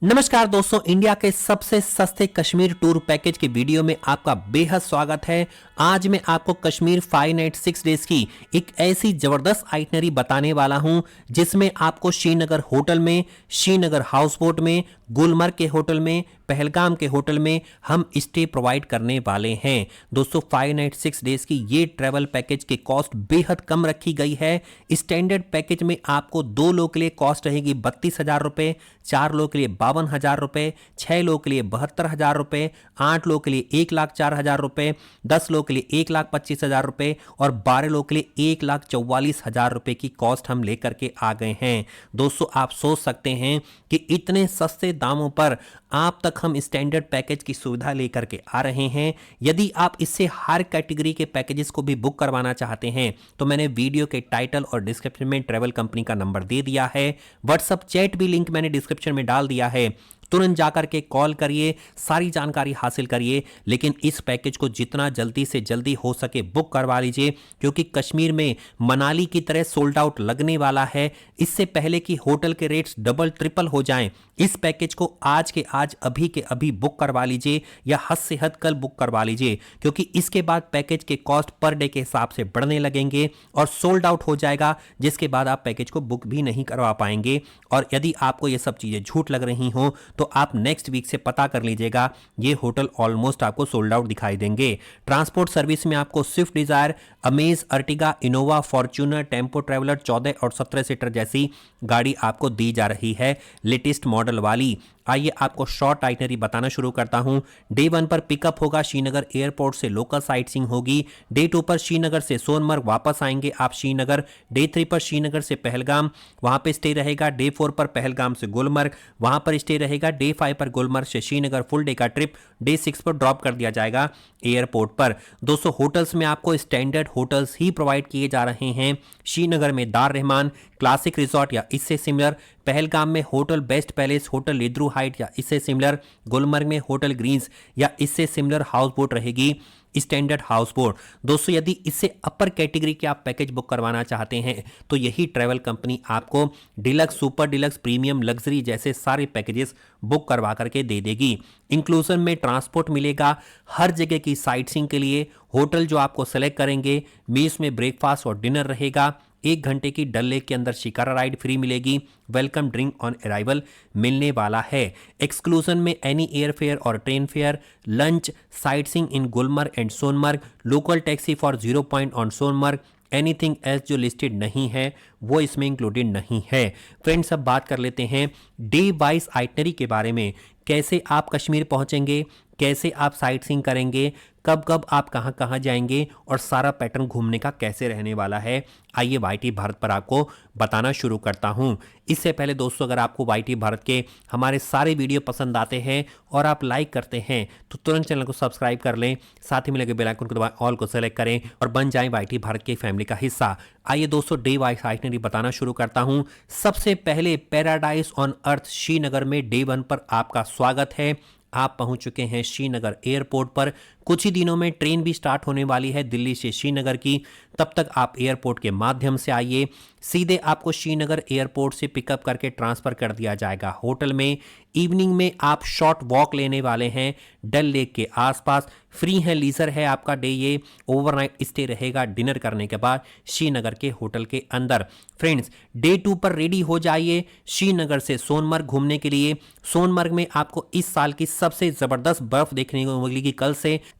नमस्कार दोस्तों, इंडिया के सबसे सस्ते कश्मीर टूर पैकेज के वीडियो में आपका बेहद स्वागत है। आज मैं आपको कश्मीर 5 नाइट 6 डेज की एक ऐसी जबरदस्त आइटनरी बताने वाला हूं जिसमें आपको श्रीनगर होटल में, श्रीनगर हाउस बोट में, गुलमर्ग के होटल में, पहलगाम के होटल में हम स्टे प्रोवाइड करने वाले हैं। दोस्तों 5 नाइट 6 डेज की ये ट्रैवल पैकेज की कॉस्ट बेहद कम रखी गई है। स्टैंडर्ड पैकेज में आपको 2 लोग के लिए कॉस्ट रहेगी 32,000 रुपए, 4 लोग के लिए 52,000 रुपए, 6 लोग के लिए 72,000 रुपए, 8 लोग के लिए 1,04,000 रुपए, 10 लोग के लिए 1,25,000 रुपए और 12 लोग के लिए 1,44,000 रुपए की कॉस्ट हम लेकर के आ गए हैं। दोस्तों आप सोच सकते हैं कि इतने सस्ते दामों पर आप तक हम स्टैंडर्ड पैकेज की सुविधा लेकर के आ रहे हैं। यदि आप इससे हर कैटेगरी के पैकेजेस को भी बुक करवाना चाहते हैं तो मैंने वीडियो के टाइटल और डिस्क्रिप्शन में ट्रैवल कंपनी का नंबर दे दिया है। व्हाट्सएप चैट भी लिंक मैंने डिस्क्रिप्शन में डाल दिया है। तुरंत जाकर के कॉल करिए, सारी जानकारी हासिल करिए, लेकिन इस पैकेज को जितना जल्दी से जल्दी हो सके बुक करवा लीजिए क्योंकि कश्मीर में मनाली की तरह सोल्ड आउट लगने वाला है। इससे पहले कि होटल के रेट्स डबल ट्रिपल हो जाएं, इस पैकेज को आज के आज अभी के अभी बुक करवा लीजिए या हद से हद कल बुक करवा लीजिए क्योंकि इसके बाद पैकेज के कॉस्ट पर डे के हिसाब से बढ़ने लगेंगे और सोल्ड आउट हो जाएगा, जिसके बाद आप पैकेज को बुक भी नहीं करवा पाएंगे। और यदि आपको ये सब चीजें झूठ लग रही हों तो आप नेक्स्ट वीक से पता कर लीजिएगा, ये होटल ऑलमोस्ट आपको सोल्ड आउट दिखाई देंगे। ट्रांसपोर्ट सर्विस में आपको Swift Dzire, Amaze, Ertiga, Innova, Fortuner, tempo traveller 14 और 17 सीटर जैसी गाड़ी आपको दी जा रही है, लेटेस्ट मॉडल वाली। आइए आपको शॉर्ट आइटनरी बताना शुरू करता हूं। डे 1 पर पिकअप होगा, श्रीनगर एयरपोर्ट से लोकल साइट सीइंग होगी। डे 2 पर श्रीनगर से सोनमर्ग वापस आएंगे आप श्रीनगर। डे 3 पर श्रीनगर से पहलगाम, वहां पे स्टे रहेगा। डे 4 पर पहलगाम से गुलमर्ग, वहां पर स्टे रहेगा। डे 5 पर गुलमर्ग से श्रीनगर फुल डे का ट्रिप। डे 6 पर ड्रॉप कर दिया जाएगा एयरपोर्ट पर। दोस्तों होटल्स में आपको स्टैंडर्ड होटल्स ही प्रोवाइड किए जा रहे हैं। श्रीनगर में दार रहमान, क्लासिक रिजॉर्ट या इससे सिमिलर, पहलगाम में hotel best palace, hotel Lidroo height या इससे सिमिलर, गुलमर्ग में होटल ग्रीन्स या इससे सिमिलर हाउस बोट रहेगी, स्टैंडर्ड हाउस बोट। दोस्तों यदि इससे अपर कैटेगरी के आप पैकेज बुक करवाना चाहते हैं तो यही ट्रैवल कंपनी आपको deluxe, super deluxe, premium, luxury जैसे सारे पैकेजेस बुक करवा करके दे देगी। इंक्लूजन में ट्रांसपोर्ट मिलेगा हर जगह की साइट सीइंग के लिए। होटल जो आपको सेलेक्ट करेंगे, मील्स में ब्रेकफास्ट और डिनर रहेगा। 1 घंटे की डल लेक के अंदर शिकारा राइड फ्री मिलेगी। वेलकम ड्रिंक ऑन अराइवल मिलने वाला है। एक्सक्लूजन में एनी एयर फेयर और train fare, lunch, sight seeing in Gulmarg and Sonmarg, local taxi for 0 point on Sonmarg. Anything else जो लिस्टेड नहीं है वो इसमें इंक्लूडेड नहीं है। फ्रेंड्स अब बात कर लेते हैं डे वाइज आइटनरी के बारे में। कैसे आप कश्मीर पहुंचेंगे, कैसे आप साइट सीइंग करेंगे, कब कब आप कहां कहां जाएंगे और सारा पैटर्न घूमने का कैसे रहने वाला है, आइए वाईटी भारत पर आपको बताना शुरू करता हूं। इससे पहले दोस्तों अगर आपको वाईटी भारत के हमारे सारे वीडियो पसंद आते हैं और आप लाइक करते हैं तो तुरंत चैनल को सब्सक्राइब कर लें, साथ ही में लगे बेल आइकन को दबाएं, ऑल को सेलेक्ट करें और बन जाएं वाईटी भारत की फैमिली का हिस्सा। आइए दोस्तों डे वाइज आइटनरी बताना शुरू करता हूं। सबसे पहले पैराडाइज ऑन अर्थ श्रीनगर में डे 1 पर आपका स्वागत है। आप पहुंच चुके हैं श्रीनगर एयरपोर्ट पर। कुछ ही दिनों में ट्रेन भी स्टार्ट होने वाली है दिल्ली से श्रीनगर की, तब तक आप एयरपोर्ट के माध्यम से आइए। सीधे आपको श्रीनगर एयरपोर्ट से पिकअप करके ट्रांसफर कर दिया जाएगा होटल में। इवनिंग में आप शॉर्ट वॉक लेने वाले हैं डल लेक के आसपास। फ्री है, लीजर है आपका डे, ये ओवरनाइट स्टे रहेगा डिनर करने के बाद श्रीनगर के होटल के अंदर। फ्रेंड्स डे 2 पर रेडी हो जाइए श्रीनगर से सोनमर्ग घूमने के लिए। सोनमर्ग में आपको इस साल की सबसे जबरदस्त बर्फ देखने को मिलेगी।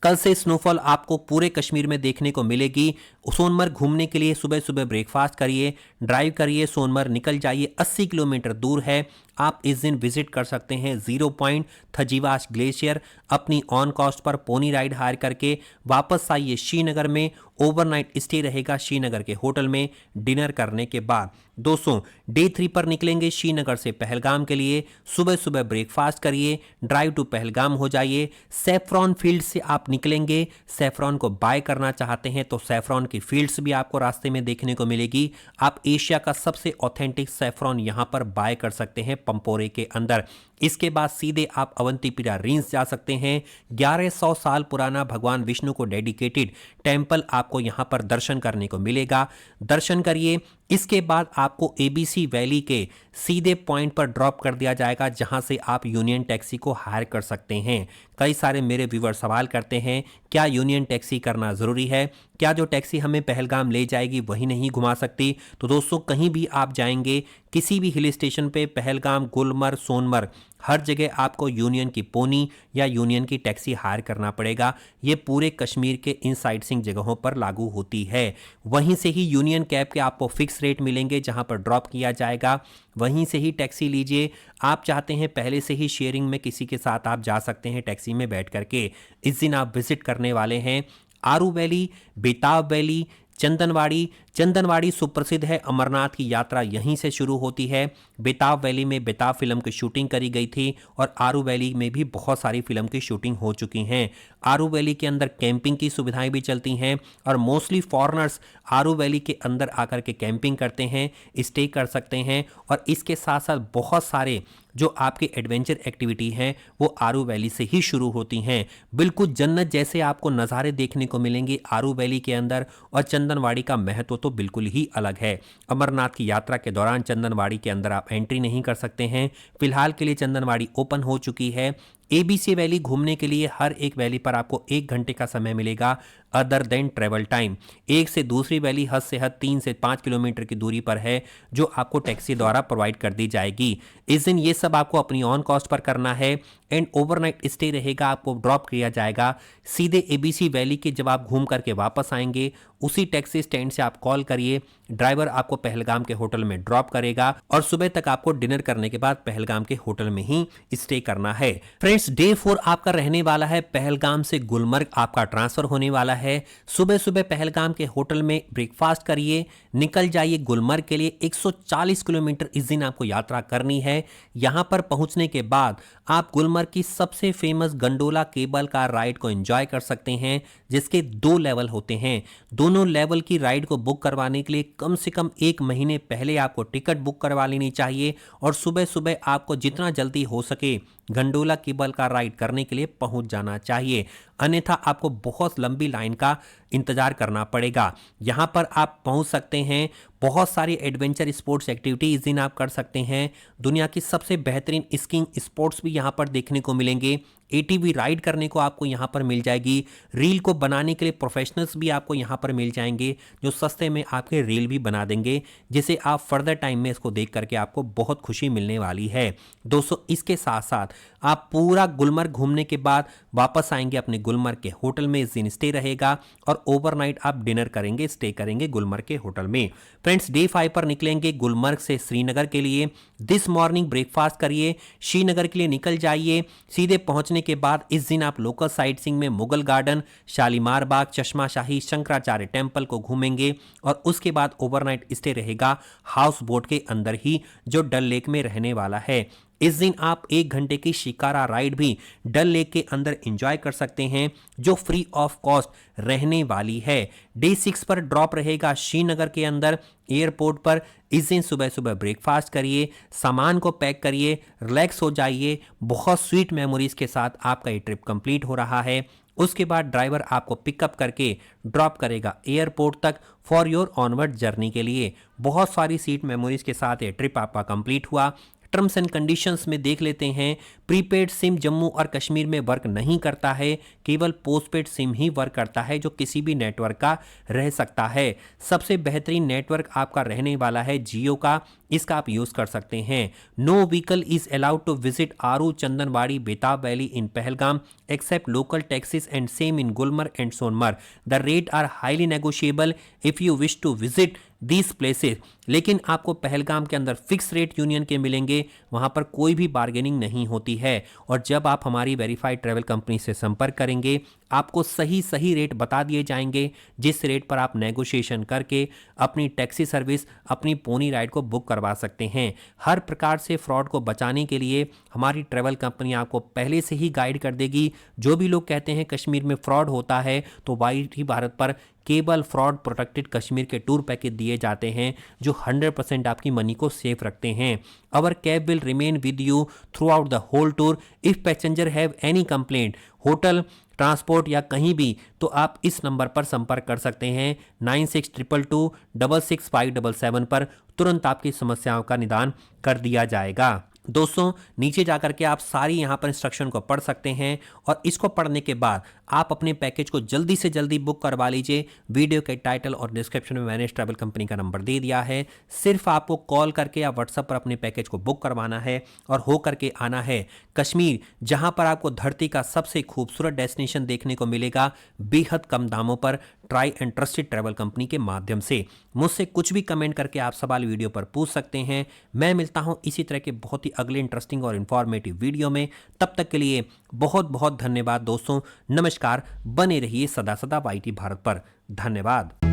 कल से स्नोफॉल आपको पूरे कश्मीर में देखने को मिलेगी। सोनमर्ग घूमने के लिए सुबह सुबह ब्रेकफास्ट करिए, ड्राइव करिए, सोनमर्ग निकल जाइए। 80 किलोमीटर दूर है। आप इस दिन विजिट कर सकते हैं 0 पॉइंट थजीवाश ग्लेशियर। अपनी ऑन कॉस्ट पर पोनी राइड हायर करके वापस आइए श्रीनगर में। ओवरनाइट स्टे रहेगा श्रीनगर के होटल में डिनर करने के बाद। दोस्तों डे 3 पर निकलेंगे श्रीनगर से पहलगाम के लिए। सुबह सुबह ब्रेकफास्ट करिए, ड्राइव टू पहलगाम हो जाइए। सैफ्रॉन फील्ड से आप निकलेंगे। सैफ्रॉन को बाय करना चाहते हैं तो सैफ्रॉन की फील्ड्स भी आपको रास्ते में देखने को मिलेगी। आप एशिया का सबसे ऑथेंटिक सैफ्रॉन यहां पर बाय कर सकते हैं पंपोरे के अंदर। इसके बाद सीधे आप अवंतीपुरा रेंज जा सकते हैं। 1100 साल पुराना भगवान विष्णु को डेडिकेटेड टेंपल आपको यहां पर दर्शन करने को मिलेगा, दर्शन करिए। इसके बाद आपको एबीसी वैली के सीधे पॉइंट पर ड्रॉप कर दिया जाएगा, जहां से आप यूनियन टैक्सी को हायर कर सकते हैं। कई सारे मेरे व्यूअर सवाल करते हैं, क्या यूनियन टैक्सी करना ज़रूरी है? क्या जो टैक्सी हमें पहलगाम ले जाएगी वही नहीं घुमा सकती? तो दोस्तों, कहीं भी आप जाएंगे, किसी भी हिल स्टेशन पे, पहलगाम, गुलमर्ग, सोनमर्ग, हर जगह आपको यूनियन की पोनी या यूनियन की टैक्सी हायर करना पड़ेगा। ये पूरे कश्मीर के इन साइट सीइंग जगहों पर लागू होती है। वहीं से ही यूनियन कैब के आपको फिक्स रेट मिलेंगे, जहां पर ड्रॉप किया जाएगा, वहीं से ही टैक्सी लीजिए। आप चाहते हैं पहले से ही शेयरिंग में किसी के साथ आप जा सकते हैं टैक्सी में बैठ करके। इस दिन आप विजिट करने वाले हैं आरू वैली, बेताब वैली, चंदनवाड़ी। चंदनवाड़ी सुप्रसिद्ध है, अमरनाथ की यात्रा यहीं से शुरू होती है। बेताब वैली में बेताब फिल्म की शूटिंग करी गई थी और आरू वैली में भी बहुत सारी फिल्म की शूटिंग हो चुकी हैं। आरू वैली के अंदर कैंपिंग की सुविधाएं भी चलती हैं और मोस्टली फॉरेनर्स आरू वैली के अंदर आकर के कैंपिंग करते हैं, स्टे कर सकते हैं। और इसके साथ साथ बहुत सारे जो आपके एडवेंचर एक्टिविटी हैं वो आरू वैली से ही शुरू होती हैं। बिल्कुल जन्नत जैसे आपको नज़ारे देखने को मिलेंगे आरू वैली के अंदर। और चंदनवाड़ी का महत्व तो बिल्कुल ही अलग है। अमरनाथ की यात्रा के दौरान चंदनवाड़ी के अंदर आप एंट्री नहीं कर सकते हैं। फिलहाल के लिए चंदनवाड़ी ओपन हो चुकी है। एबीसी वैली घूमने के लिए हर एक वैली पर आपको 1 घंटे का समय मिलेगा अदर देन ट्रेवल टाइम। एक से दूसरी वैली हद से हद 3 से 5 किलोमीटर की दूरी पर है, जो आपको टैक्सी द्वारा प्रोवाइड कर दी जाएगी। इस दिन ये सब आपको अपनी ऑन कॉस्ट पर करना है एंड ओवरनाइट स्टे रहेगा, आपको ड्रॉप किया जाएगा सीधे एबीसी वैली के। जब आप घूम करके वापस आएंगे, उसी टैक्सी स्टैंड से आप कॉल करिए, ड्राइवर आपको पहलगाम के होटल में ड्रॉप करेगा और सुबह तक आपको डिनर करने के बाद पहलगाम के होटल में ही स्टे करना है। फ्रेंड्स, डे 4 आपका रहने वाला है पहलगाम से गुलमर्ग आपका ट्रांसफर होने वाला है। सुबह सुबह पहलगाम के होटल में ब्रेकफास्ट करिए, निकल जाइए गुलमर्ग के लिए। 140 किलोमीटर इस दिन आपको यात्रा करनी है। यहां पर पहुंचने के बाद आप गुलमर्ग की सबसे famous gondola cable car ride को एंजॉय कर सकते हैं, जिसके 2 लेवल होते हैं। दोनों लेवल की राइड को बुक करवाने के लिए कम से कम 1 महीने पहले आपको टिकट बुक करवा लेनी चाहिए और सुबह सुबह आपको जितना जल्दी हो सके गंडोला केबल कार राइड करने के लिए पहुंच जाना चाहिए, अन्यथा आपको बहुत लंबी लाइन का इंतजार करना पड़ेगा। यहां पर आप पहुंच सकते हैं, बहुत सारी एडवेंचर स्पोर्ट्स एक्टिविटी इस दिन आप कर सकते हैं। दुनिया की सबसे बेहतरीन स्कीइंग स्पोर्ट्स भी यहां पर देखने को मिलेंगे। एटीवी राइड करने को आपको यहां पर मिल जाएगी। रील को बनाने के लिए प्रोफेशनल्स भी आपको यहां पर मिल जाएंगे, जो सस्ते में आपके रील भी बना देंगे, जिसे आप फर्दर टाइम में इसको देख करके आपको बहुत खुशी मिलने वाली है। दोस्तों, इसके साथ साथ आप पूरा गुलमर्ग घूमने के बाद वापस आएंगे अपने गुलमर्ग के होटल में। इस दिन स्टे रहेगा और ओवरनाइट आप डिनर करेंगे, स्टे करेंगे गुलमर्ग के होटल में। फ्रेंड्स, डे 5 पर निकलेंगे गुलमर्ग से श्रीनगर के लिए। दिस मॉर्निंग ब्रेकफास्ट करिए, श्रीनगर के लिए निकल जाइए। सीधे पहुंचने के बाद इस दिन आप लोकल साइट सीइंग में मुगल गार्डन, शालीमार बाग, चश्मा शाही, शंकराचार्य टेम्पल को घूमेंगे और उसके बाद ओवरनाइट स्टे रहेगा हाउस बोट के अंदर ही, जो डल लेक में रहने वाला है। इस दिन आप 1 घंटे की शिकारा राइड भी डल लेक के अंदर एंजॉय कर सकते हैं, जो फ्री ऑफ कॉस्ट रहने वाली है। डे 6 पर ड्रॉप रहेगा श्रीनगर के अंदर एयरपोर्ट पर। इस दिन सुबह सुबह ब्रेकफास्ट करिए, सामान को पैक करिए, रिलैक्स हो जाइए। बहुत स्वीट मेमोरीज के साथ आपका ये ट्रिप कंप्लीट हो रहा है। उसके बाद ड्राइवर आपको पिकअप करके ड्रॉप करेगा एयरपोर्ट तक फॉर योर ऑनवर्ड जर्नी के लिए। बहुत सारी स्वीट मेमोरीज के साथ ये ट्रिप आपका कंप्लीट हुआ। टर्म्स एंड कंडीशंस में देख लेते हैं। प्रीपेड सिम जम्मू और कश्मीर में वर्क नहीं करता है, केवल पोस्टपेड सिम ही वर्क करता है, जो किसी भी नेटवर्क का रह सकता है। सबसे बेहतरीन नेटवर्क आपका रहने वाला है जियो का, इसका आप यूज कर सकते हैं। No vehicle is allowed to visit Aru, Chandanwari, Betaab valley in Pahalgam except local taxis and same in Gulmarg and Sonamarg. The rate are highly negotiable if you wish to visit these places. लेकिन आपको पहलगाम के अंदर फिक्स रेट यूनियन के मिलेंगे, वहां पर कोई भी बार्गेनिंग नहीं होती है। और जब आप हमारी वेरीफाइड ट्रैवल कंपनी से संपर्क करेंगे, आपको सही रेट बता दिए जाएंगे, जिस रेट पर आप नेगोशिएशन करके अपनी टैक्सी सर्विस, अपनी पोनी राइड को बुक करवा सकते हैं। हर प्रकार से फ्रॉड को बचाने के लिए हमारी ट्रैवल कंपनी आपको पहले से ही गाइड कर देगी। जो भी लोग कहते हैं कश्मीर में फ्रॉड होता है, तो वाईटी भारत पर केवल फ्रॉड प्रोटेक्टेड कश्मीर के टूर पैकेज दिए जाते हैं जो 100% आपकी मनी को सेफ रखते हैं। Our cab will remain with you throughout the whole tour. If passenger have any complaint, hotel, transport या कहीं भी, तो आप इस नंबर पर संपर्क कर सकते हैं 9622266577 पर। तुरंत आपकी समस्याओं का निदान कर दिया जाएगा। दोस्तों, नीचे जाकर के आप सारी यहाँ पर इंस्ट्रक्शन को पढ़ सकते हैं और इसको पढ़ने के बाद आप अपने पैकेज को जल्दी से जल्दी बुक करवा लीजिए। वीडियो के टाइटल और डिस्क्रिप्शन में मैंने ट्रैवल कंपनी का नंबर दे दिया है। सिर्फ आपको कॉल करके या व्हाट्सएप पर अपने पैकेज को बुक करवाना है और हो करके आना है कश्मीर, जहां पर आपको धरती का सबसे खूबसूरत डेस्टिनेशन देखने को मिलेगा बेहद कम दामों पर, try and trusted travel company के माध्यम से। मुझसे कुछ भी कमेंट करके आप सवाल वीडियो पर पूछ सकते हैं। मैं मिलता हूं इसी तरह के बहुत ही अगले इंटरेस्टिंग और इंफॉर्मेटिव वीडियो में। तब तक के लिए बहुत बहुत धन्यवाद दोस्तों। नमस्कार, बने रहिए सदा सदा YT भारत पर। धन्यवाद।